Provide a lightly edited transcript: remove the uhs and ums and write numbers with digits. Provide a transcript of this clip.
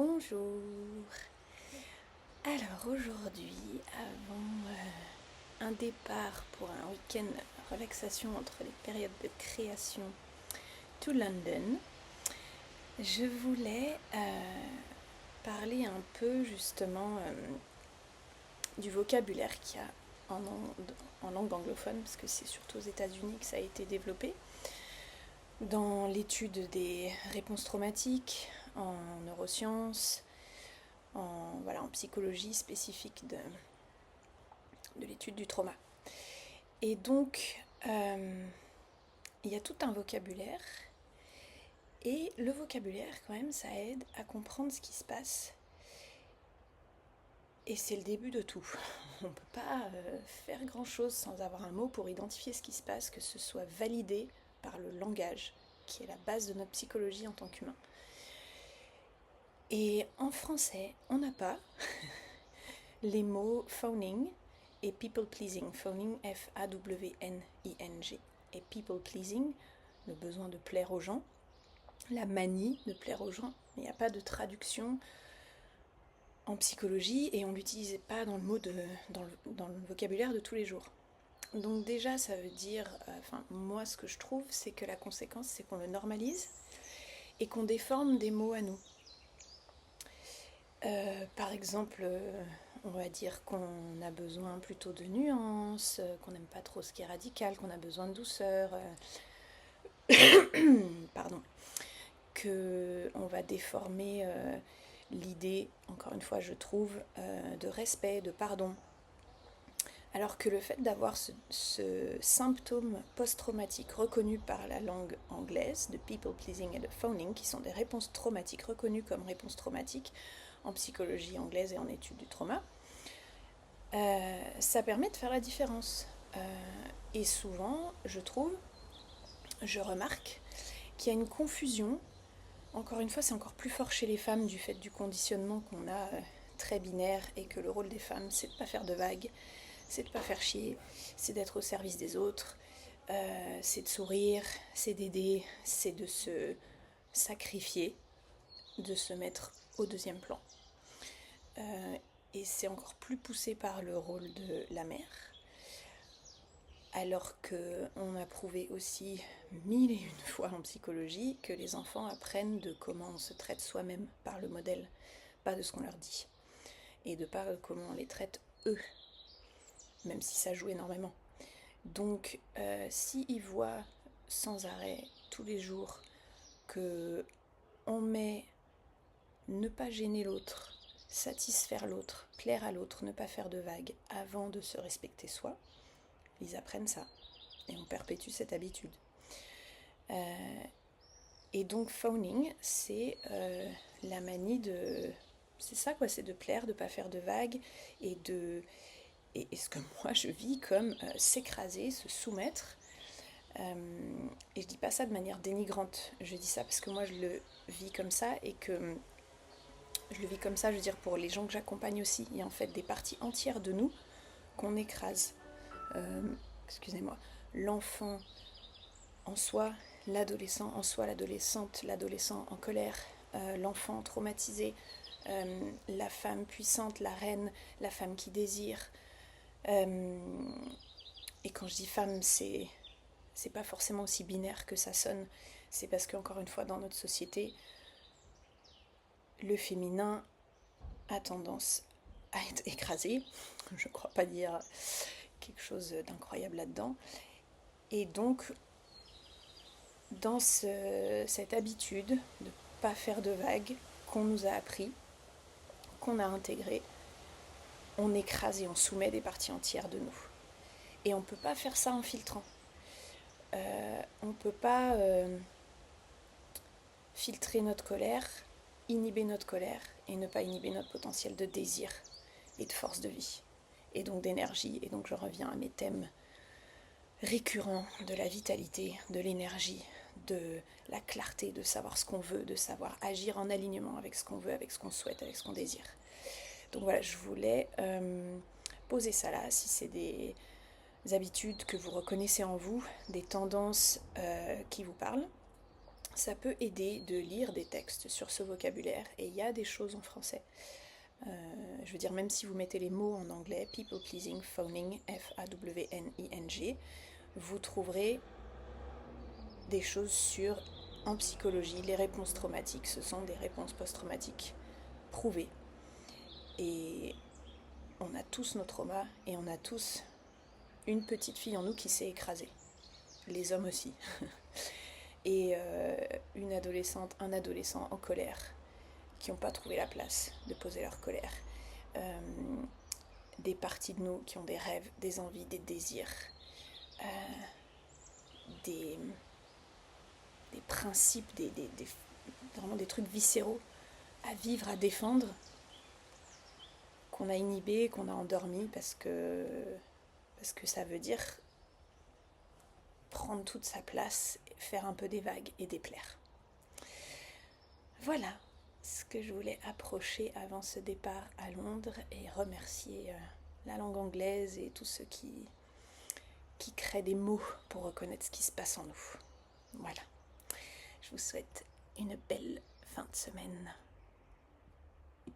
Bonjour. Alors aujourd'hui, avant un départ pour un week-end relaxation entre les périodes de création to London, je voulais parler un peu justement du vocabulaire qu'il y a en langue anglophone, parce que c'est surtout aux États-Unis que ça a été développé, dans l'étude des réponses traumatiques, en neurosciences, en psychologie spécifique de l'étude du trauma. Et donc, il y a tout un vocabulaire, et le vocabulaire, quand même, ça aide à comprendre ce qui se passe. Et c'est le début de tout. On ne peut pas faire grand-chose sans avoir un mot pour identifier ce qui se passe, que ce soit validé par le langage, qui est la base de notre psychologie en tant qu'humain. Et en français, on n'a pas les mots phoning et people pleasing. Phoning, F-A-W-N-I-N-G. Et people pleasing, le besoin de plaire aux gens, la manie de plaire aux gens. Il n'y a pas de traduction en psychologie et on ne l'utilise pas dans le vocabulaire de tous les jours. Donc déjà, ça veut dire, moi ce que je trouve, c'est que la conséquence, c'est qu'on le normalise et qu'on déforme des mots à nous. Par exemple, on va dire qu'on a besoin plutôt de nuances, qu'on n'aime pas trop ce qui est radical, qu'on a besoin de douceur, pardon, qu'on va déformer l'idée, encore une fois je trouve, de respect, de pardon. Alors que le fait d'avoir ce symptôme post-traumatique reconnu par la langue anglaise, de people pleasing et de phoning, qui sont des réponses traumatiques reconnues comme réponses traumatiques en psychologie anglaise et en études du trauma, ça permet de faire la différence. Et souvent, je remarque qu'il y a une confusion. Encore une fois, c'est encore plus fort chez les femmes du fait du conditionnement qu'on a très binaire et que le rôle des femmes, c'est de ne pas faire de vagues, c'est de ne pas faire chier, c'est d'être au service des autres, c'est de sourire, c'est d'aider, c'est de se sacrifier, de se mettre au deuxième plan. Et c'est encore plus poussé par le rôle de la mère, alors qu'on a prouvé aussi 1001 fois en psychologie que les enfants apprennent de comment on se traite soi-même par le modèle, pas de ce qu'on leur dit, et de pas comment on les traite eux, même si ça joue énormément. Donc s'ils voient sans arrêt tous les jours que on met ne pas gêner l'autre, satisfaire l'autre, plaire à l'autre, ne pas faire de vagues avant de se respecter soi, ils apprennent ça et on perpétue cette habitude. Et donc phoning, c'est la manie de... C'est ça quoi, c'est de plaire, de ne pas faire de vagues et de... Et ce que moi je vis comme s'écraser, se soumettre. Et je dis pas ça de manière dénigrante, je dis ça parce que moi je le vis comme ça et que je le vis comme ça, je veux dire pour les gens que j'accompagne aussi. Il y a en fait des parties entières de nous qu'on écrase. Excusez-moi, l'enfant en soi, l'adolescent en soi, l'adolescente, l'adolescent en colère, l'enfant traumatisé, la femme puissante, la reine, la femme qui désire. Et quand je dis femme, c'est pas forcément aussi binaire que ça sonne. C'est parce qu'encore une fois, dans notre société, le féminin a tendance à être écrasé. Je ne crois pas dire quelque chose d'incroyable là-dedans. Et donc, dans cette habitude de ne pas faire de vagues qu'on nous a appris, qu'on a intégré, on écrase et on soumet des parties entières de nous. Et on ne peut pas faire ça en filtrant. On ne peut pas filtrer notre colère, inhiber notre colère et ne pas inhiber notre potentiel de désir et de force de vie. Et donc d'énergie. Et donc je reviens à mes thèmes récurrents de la vitalité, de l'énergie, de la clarté, de savoir ce qu'on veut, de savoir agir en alignement avec ce qu'on veut, avec ce qu'on souhaite, avec ce qu'on désire. Donc voilà, je voulais poser ça là, si c'est des habitudes que vous reconnaissez en vous, des tendances qui vous parlent. ça peut aider de lire des textes sur ce vocabulaire, et il y a des choses en français. Je veux dire, même si vous mettez les mots en anglais, people pleasing, phoning, F-A-W-N-I-N-G, vous trouverez des choses sur, en psychologie, les réponses traumatiques. Ce sont des réponses post-traumatiques prouvées. Et on a tous nos traumas, et on a tous une petite fille en nous qui s'est écrasée. Les hommes aussi. Et une adolescente, un adolescent en colère, qui n'ont pas trouvé la place de poser leur colère. Des parties de nous qui ont des rêves, des envies, des désirs, des principes, vraiment des trucs viscéraux à vivre, à défendre, qu'on a inhibés, qu'on a endormis, parce que ça veut dire prendre toute sa place, faire un peu des vagues et déplaire. Voilà ce que je voulais approcher avant ce départ à Londres, et remercier la langue anglaise et tous ceux qui créent des mots pour reconnaître ce qui se passe en nous. Voilà. Je vous souhaite une belle fin de semaine.